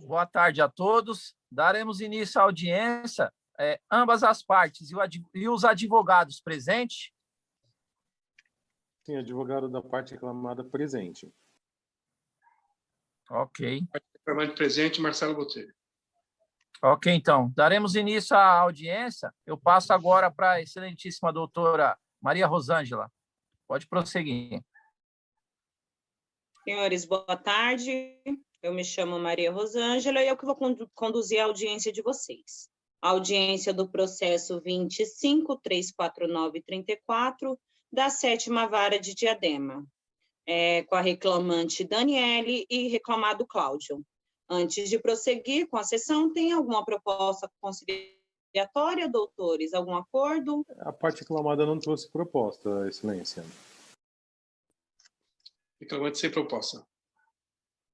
Boa tarde a todos. Daremos início à audiência. Ambas as partes e os advogados presentes. Sim, advogado da parte reclamada presente. Ok. Reclamante presente, Marcelo Botelho. Ok, então. Daremos início à audiência. Eu passo agora para a excelentíssima doutora Maria Rosângela. Pode prosseguir. Senhores, boa tarde. Eu me chamo Maria Rosângela e eu que vou conduzir a audiência de vocês. A audiência do processo 25.34934 da 7ª Vara de Diadema, com a reclamante Daniele e reclamado Cláudio. Antes de prosseguir com a sessão, tem alguma proposta conciliatória, doutores? Algum acordo? A parte reclamada não trouxe proposta, excelência. Reclamante sem proposta.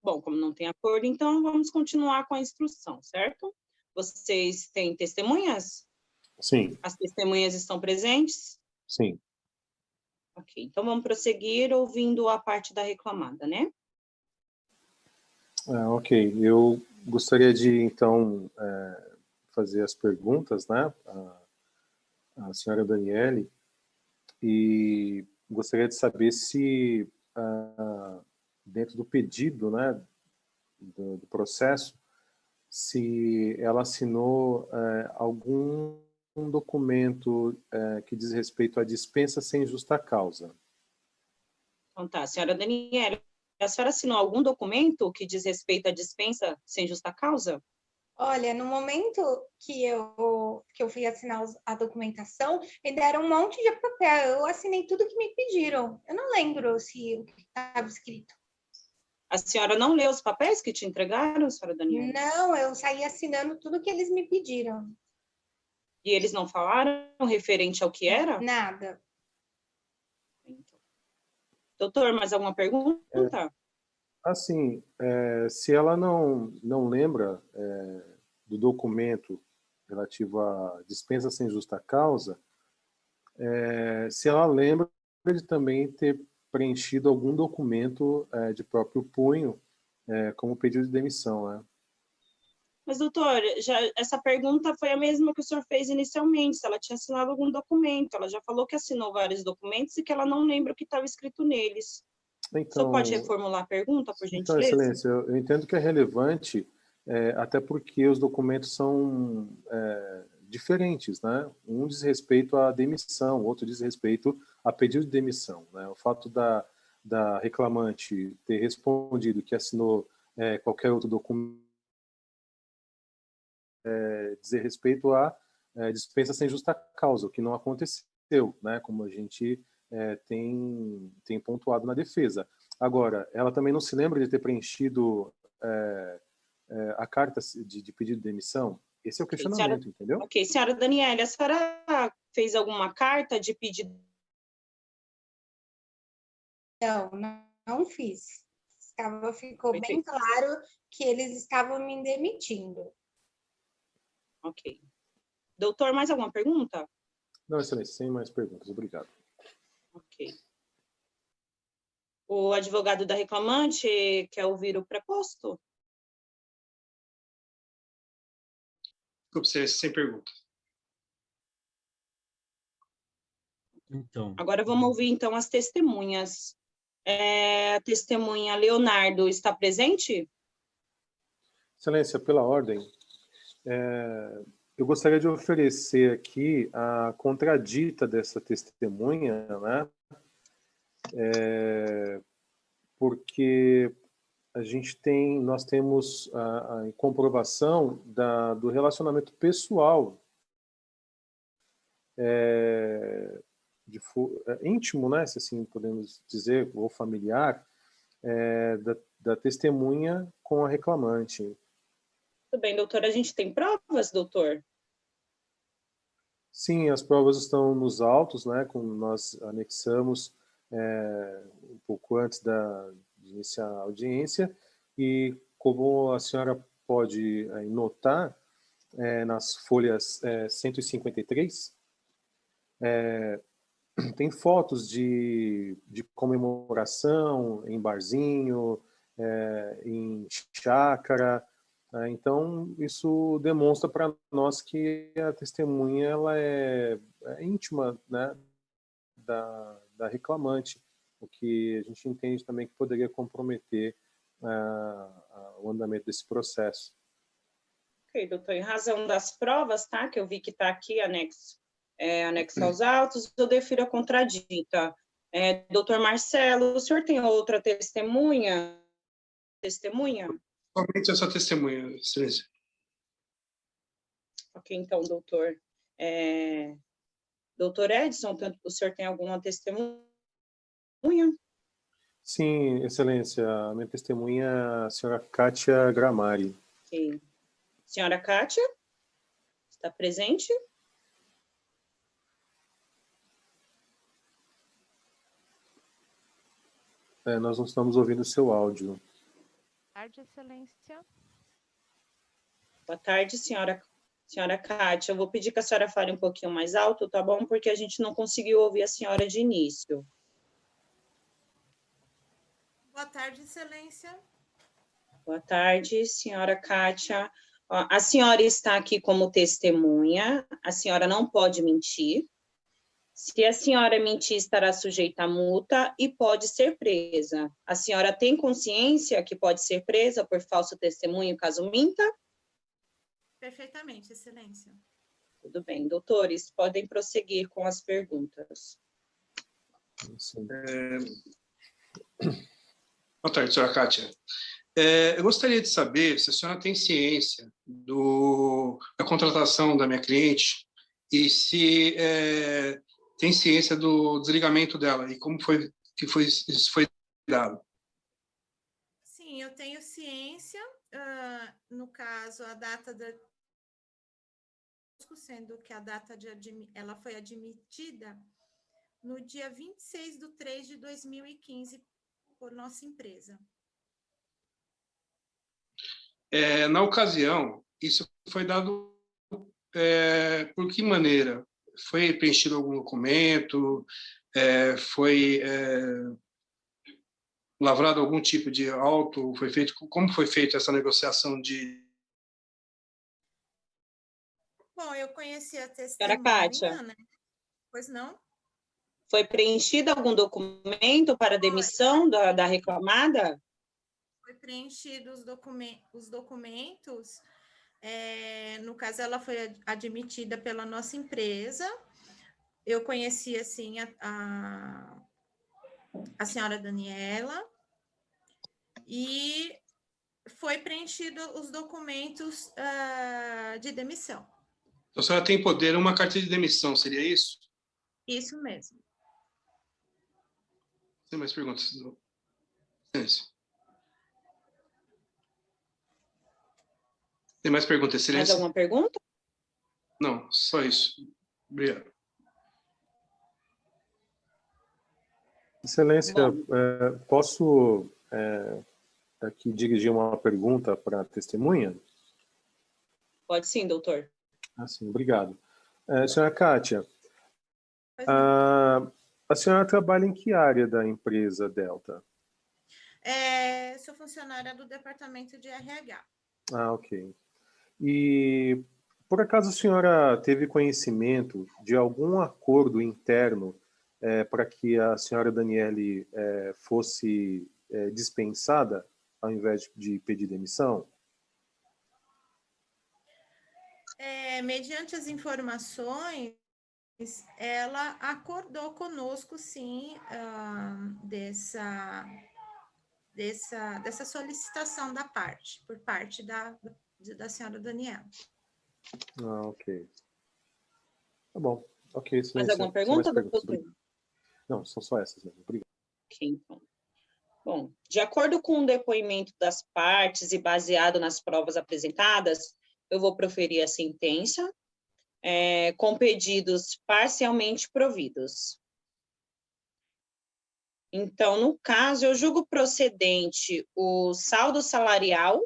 Bom, como não tem acordo, então vamos continuar com a instrução, certo? Vocês têm testemunhas? Sim. As testemunhas estão presentes? Sim. Ok, então vamos prosseguir ouvindo a parte da reclamada, né? Ok, eu gostaria de, então, fazer as perguntas, né, à senhora Daniele, e gostaria de saber se, dentro do pedido, né, do processo, se ela assinou algum documento que diz respeito à dispensa sem justa causa. Então tá, senhora Daniela, a senhora assinou algum documento que diz respeito à dispensa sem justa causa? Olha, no momento que eu fui assinar a documentação, me deram um monte de papel, eu assinei tudo que me pediram. Eu não lembro se o que estava escrito. A senhora não leu os papéis que te entregaram, senhora Daniela? Não, eu saí assinando tudo que eles me pediram. E eles não falaram referente ao que era? Nada. Doutor, mais alguma pergunta? Assim, se ela não lembra do documento relativo à dispensa sem justa causa, se ela lembra de também ter preenchido algum documento de próprio punho, como pedido de demissão, né? Mas, doutor, essa pergunta foi a mesma que o senhor fez inicialmente, se ela tinha assinado algum documento. Ela já falou que assinou vários documentos e que ela não lembra o que estava escrito neles. Então, O senhor pode reformular a pergunta, por então, gentileza? excelência, eu entendo que é relevante, até porque os documentos são diferentes, né? Um diz respeito à demissão, outro diz respeito a pedido de demissão, né? O fato da reclamante ter respondido que assinou qualquer outro documento dizer respeito à dispensa sem justa causa, o que não aconteceu, né? Como a gente tem pontuado na defesa. Agora, ela também não se lembra de ter preenchido a carta de pedido de demissão? Esse é o questionamento, entendeu? Ok, senhora Daniela, a senhora fez alguma carta de pedido? Não fiz. Ficou bem claro que eles estavam me demitindo. Ok. Doutor, mais alguma pergunta? Não, excelência, sem mais perguntas. Obrigado. Ok. O advogado da reclamante quer ouvir o preposto? Desculpe, sem pergunta. Então. Agora vamos ouvir, então, as testemunhas. A testemunha Leonardo está presente? Excelência, pela ordem, eu gostaria de oferecer aqui a contradita dessa testemunha, né? Porque nós temos a comprovação do relacionamento pessoal íntimo, né, se assim podemos dizer, ou familiar, da testemunha com a reclamante. Tudo bem, doutor. A gente tem provas, doutor? Sim, as provas estão nos autos, né, como nós anexamos um pouco antes de iniciar a audiência, e como a senhora pode notar, nas folhas 153, tem fotos de comemoração em barzinho, em chácara, Então, isso demonstra para nós que a testemunha ela é íntima, né, da reclamante, o que a gente entende também que poderia comprometer o andamento desse processo. Ok, doutor, em razão das provas, tá, que eu vi que está aqui anexo aos autos, eu defiro a contradita. Doutor Marcelo, o senhor tem outra testemunha? Somente essa testemunha, excelência. Ok, então, doutor. Doutor Edson, o senhor tem alguma testemunha? Sim, excelência. A minha testemunha é a senhora Kátia Gramari. Ok. Senhora Kátia, está presente? Nós não estamos ouvindo o seu áudio. Boa tarde, excelência. Boa tarde, senhora Kátia. Eu vou pedir que a senhora fale um pouquinho mais alto, tá bom? Porque a gente não conseguiu ouvir a senhora de início. Boa tarde, excelência. Boa tarde, senhora Kátia. A senhora está aqui como testemunha, a senhora não pode mentir. Se a senhora mentir, estará sujeita a multa e pode ser presa. A senhora tem consciência que pode ser presa por falso testemunho caso minta? Perfeitamente, excelência. Tudo bem, doutores, podem prosseguir com as perguntas. Boa tarde, senhora Kátia. Eu gostaria de saber se a senhora tem ciência da contratação da minha cliente e se tem ciência do desligamento dela e como isso foi dado. Sim, eu tenho ciência, no caso, a data sendo que a data ela foi admitida no dia 26/3/2015 por nossa empresa. Na ocasião, isso foi dado por que maneira? Foi preenchido algum documento? Foi lavrado algum tipo de auto? Como foi feita essa negociação de... Bom, eu conheci a Senhora testemunha, Kátia, né? Pois não? foi preenchido algum documento para demissão da reclamada? Foi preenchido os documentos. No caso, ela foi admitida pela nossa empresa. Eu conheci, assim, a senhora Daniela, e foi preenchido os documentos de demissão. Então, a senhora tem poder, uma carta de demissão, seria isso? Isso mesmo. Tem mais perguntas? Excelência. Tem mais perguntas, Mais excelência? alguma pergunta? Não, só isso. Obrigado. Excelência, posso aqui dirigir uma pergunta para a testemunha? Pode sim, doutor. Sim, obrigado. Senhora Kátia, a senhora trabalha em que área da empresa Delta? Sou funcionária do departamento de RH. Ok. E, por acaso, a senhora teve conhecimento de algum acordo interno para que a senhora Daniele fosse dispensada ao invés de pedir demissão? Mediante as informações, ela acordou conosco, sim, dessa solicitação por parte da senhora Daniela. Ok. Tá bom. Ok, excelência. Mais alguma pergunta, doutor? Não, são só essas mesmo. Obrigado. Ok, então. Bom, de acordo com o depoimento das partes e baseado nas provas apresentadas, eu vou proferir a sentença com pedidos parcialmente providos. Então, no caso, eu julgo procedente o saldo salarial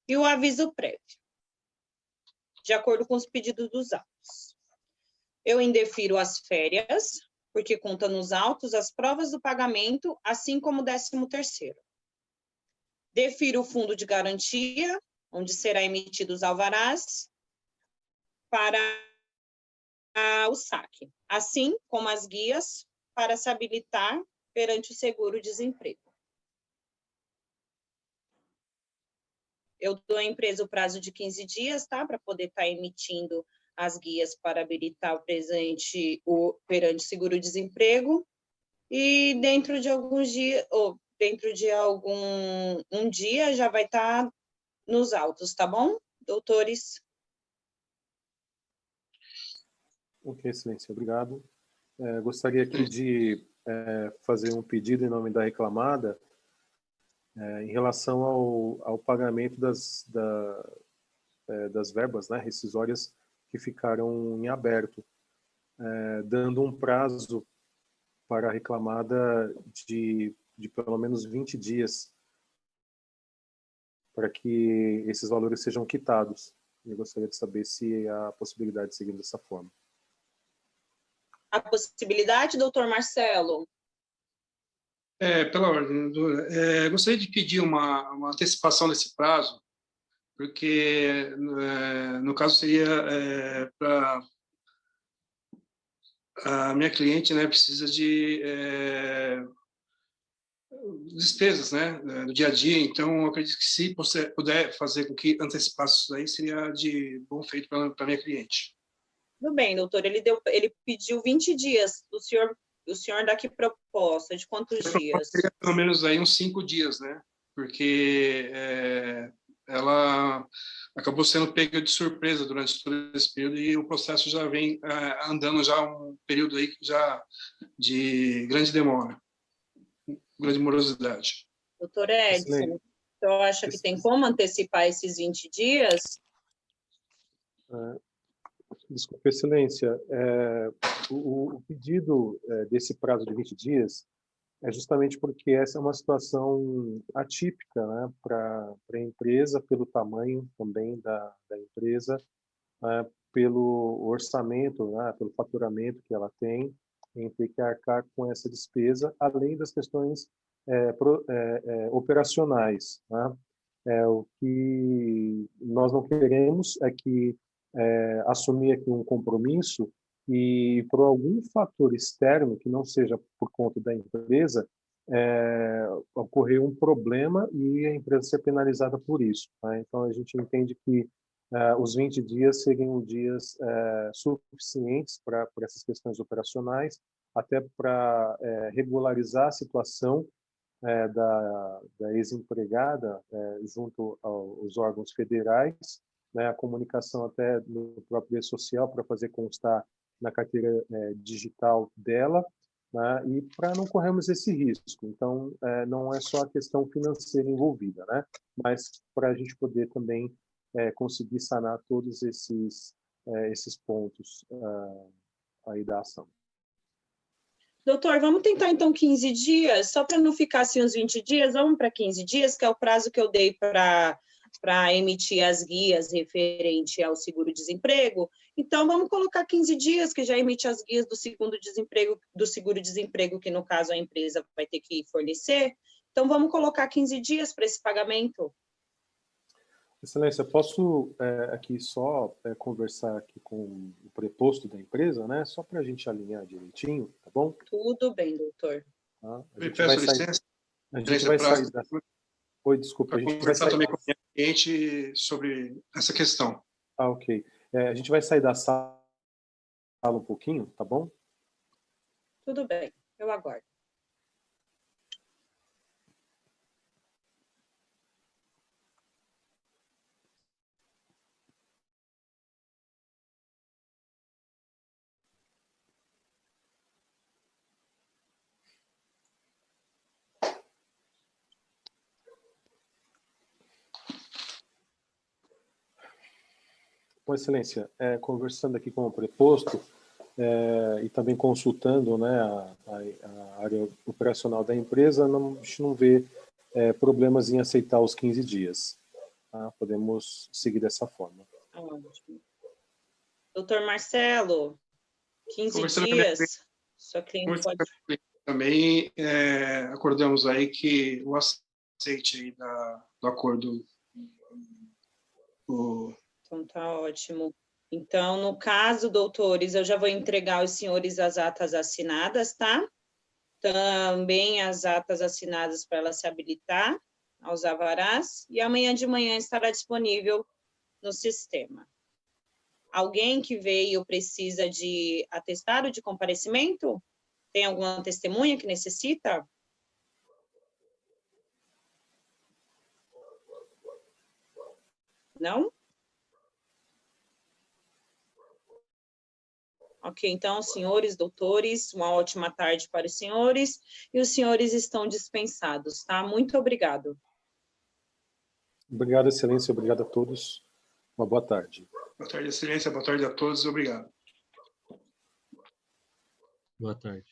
e o aviso prévio, de acordo com os pedidos dos autos. Eu indefiro as férias, porque conta nos autos as provas do pagamento, assim como o 13º. Defiro o fundo de garantia, onde será emitidos alvarás para o saque, assim como as guias para se habilitar perante o seguro-desemprego. Eu dou à empresa o prazo de 15 dias, tá? Para poder estar emitindo as guias para habilitar o perante seguro-desemprego. E dentro de alguns dias, ou dentro de um dia, já vai estar nos autos, tá bom, doutores? Ok, excelência, obrigado. Gostaria aqui de fazer um pedido em nome da reclamada em relação ao pagamento das verbas, né, rescisórias que ficaram em aberto, dando um prazo para a reclamada de pelo menos 20 dias para que esses valores sejam quitados. Eu gostaria de saber se há possibilidade de seguir dessa forma. A possibilidade, doutor Marcelo? Pela ordem, gostaria de pedir uma antecipação desse prazo, porque, no caso, seria para a minha cliente, né, precisa de despesas, né, do dia a dia, então eu acredito que se você puder fazer com que antecipasse isso aí, seria de bom feito para a minha cliente. Tudo bem, doutor, ele pediu 20 dios, o senhor dá que proposta, de quantos dias? Seria pelo menos aí uns 5 dias, né, porque ela acabou sendo pega de surpresa durante todo esse período e o processo já vem andando já um período aí já de grande demora, grande morosidade. Doutor Edson, eu acho que tem como antecipar esses 20 dias? Desculpe, excelência, o pedido desse prazo de 20 dias é justamente porque essa é uma situação atípica, né, para a empresa, pelo tamanho também da empresa, pelo orçamento, né, pelo faturamento que ela tem, em ter que arcar com essa despesa, além das questões operacionais, né? O que nós não queremos é que assumir aqui um compromisso e, por algum fator externo, que não seja por conta da empresa, ocorrer um problema e a empresa ser penalizada por isso. Tá? Então, a gente entende que os 20 dias seriam dias suficientes para essas questões operacionais, até para regularizar a situação da ex-empregada junto aos órgãos federais, né, a comunicação até no próprio rede social para fazer constar na carteira digital dela, né, e para não corrermos esse risco. Então, não é só a questão financeira envolvida, né, mas para a gente poder também conseguir sanar todos esses pontos aí da ação. Doutor, vamos tentar então 15 dias, só para não ficar assim uns 20 dias, vamos para 15 dias, que é o prazo que eu dei para emitir as guias referente ao seguro-desemprego. Então, vamos colocar 15 dias, que já emite as guias do seguro-desemprego, que no caso a empresa vai ter que fornecer. Então, vamos colocar 15 dias para esse pagamento. Excelência, posso aqui só conversar aqui com o preposto da empresa, né? Só para a gente alinhar direitinho, tá bom? Tudo bem, doutor. Tá? Eu peço licença. A gente vai sair da... Oi, desculpa. Para conversar também com a minha cliente sobre essa questão. Ok. A gente vai sair da sala um pouquinho, tá bom? Tudo bem, eu aguardo. Com excelência, conversando aqui com o preposto e também consultando, né, a área operacional da empresa, a gente não vê problemas em aceitar os 15 dias. Tá? Podemos seguir dessa forma. Ótimo. Doutor Marcelo, 15 dias, sua cliente pode... Também acordamos aí que o aceite aí do acordo Então, tá ótimo. Então, no caso, doutores, eu já vou entregar aos senhores as atas assinadas, tá? Também as atas assinadas para ela se habilitar aos alvarás, e amanhã de manhã estará disponível no sistema. Alguém que veio precisa de atestado de comparecimento? Tem alguma testemunha que necessita? Não? Ok, então, senhores, doutores, uma ótima tarde para os senhores, e os senhores estão dispensados, tá? Muito obrigado. Obrigado, Excelência. Obrigado a todos. Uma boa tarde. Boa tarde, Excelência. Boa tarde a todos. Obrigado. Boa tarde.